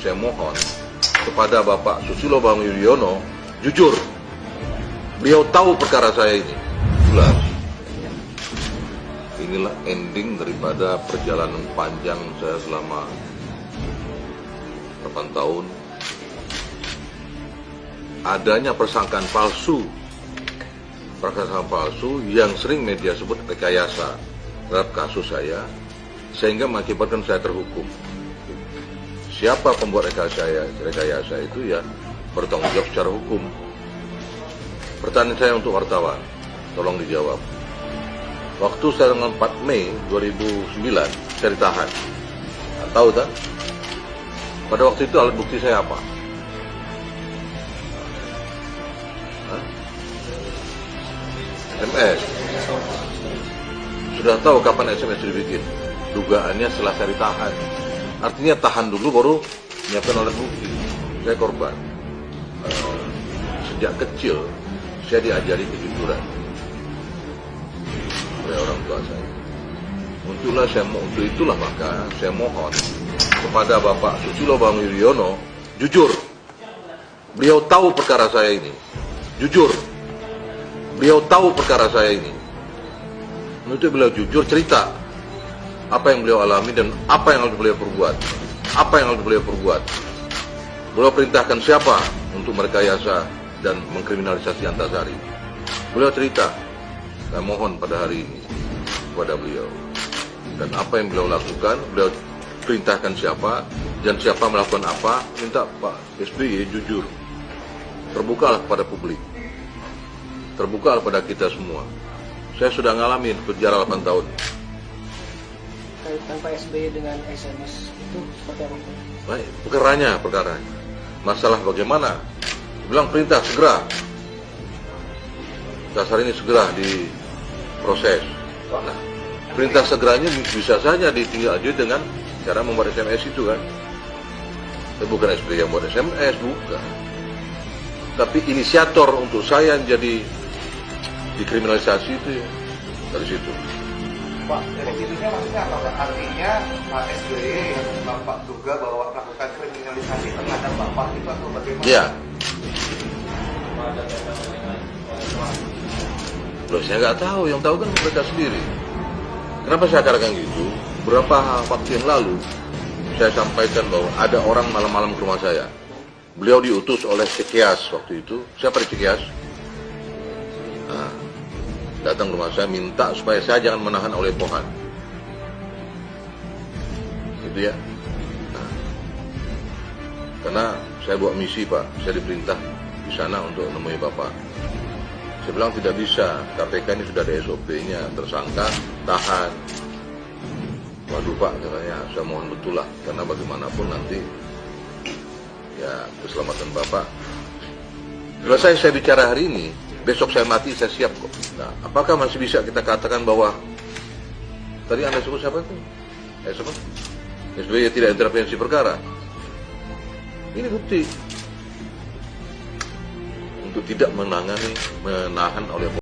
saya mohon kepada Bapak Susilo Bambang Yudhoyono, jujur, beliau tahu perkara saya ini. Jelas. Inilah ending daripada perjalanan panjang saya selama 8 tahun. Adanya persangkaan palsu yang sering media sebut rekayasa terhadap kasus saya, sehingga mengakibatkan saya terhukum. Siapa pembuat rekayasa itu ya bertanggung jawab secara hukum. Pertanyaan saya untuk wartawan, tolong dijawab. Waktu saya dengan 4 Mei 2009 saya ditahan. Nah, tahu tak? Pada waktu itu alat bukti saya apa? SMS. Sudah tahu kapan SMS dibikin? Dugaannya setelah saya ditahan. Artinya tahan dulu baru menyiapkan alat bukti. Saya korban. Sejak kecil saya diajari kejujuran oleh orang tua saya. Untuk itulah maka saya mohon kepada Bapak Susilo Bambang Yudhoyono, jujur, beliau tahu perkara saya ini. Jujur, beliau tahu perkara saya ini. Untuk beliau jujur cerita apa yang beliau alami dan apa yang harus beliau perbuat. Beliau perintahkan siapa untuk merekayasa dan mengkriminalisasi Antasari. Beliau cerita. Saya mohon pada hari ini kepada beliau. Dan apa yang beliau lakukan, beliau perintahkan siapa dan siapa melakukan apa, minta Pak SBY jujur. Terbukalah kepada publik. Terbukalah pada kita semua. Saya sudah ngalamin penjara 8 tahun. Kaitan Pak SBY dengan SMS itu seperti apa? Baik, perkaranya. Masalah bagaimana? Bilang perintah segera. Dasar ini segera diproses. Nah, perintah segeranya bisa saja ditindak dengan cara membuat SMS itu kan. Bukan SBY yang buat SMS, bukan. Tapi inisiator untuk saya jadi dikriminalisasi itu ya, dari situ. Pak, dari situnya maksudnya apa? Artinya Pak SBY yang Bapak duga bahwa melakukan kriminalisasi terhadap Bapak itu atau bagaimana? Iya. Loh, saya nggak tahu, yang tahu kan mereka sendiri. Kenapa saya katakan gitu? Beberapa waktu yang lalu saya sampaikan bahwa ada orang malam-malam ke rumah saya. Beliau diutus oleh Cikias waktu itu. Siapa di Cikias? Nah, datang ke rumah saya minta supaya saya jangan menahan oleh Pohan. Gitu ya. Nah, karena saya buat misi Pak, saya diperintah di sana untuk menemui Bapak. Saya bilang tidak bisa, KPK ini sudah ada SOP-nya, tersangka, tahan. Waduh Pak, katanya, saya mohon betul lah, karena bagaimanapun nanti ya keselamatan Bapak. Selesai saya bicara hari ini, besok saya mati, saya siap kok. Nah, apakah masih bisa kita katakan bahwa tadi Anda sebut siapa itu? SBY tidak intervensi perkara. Ini bukti untuk tidak menahan oleh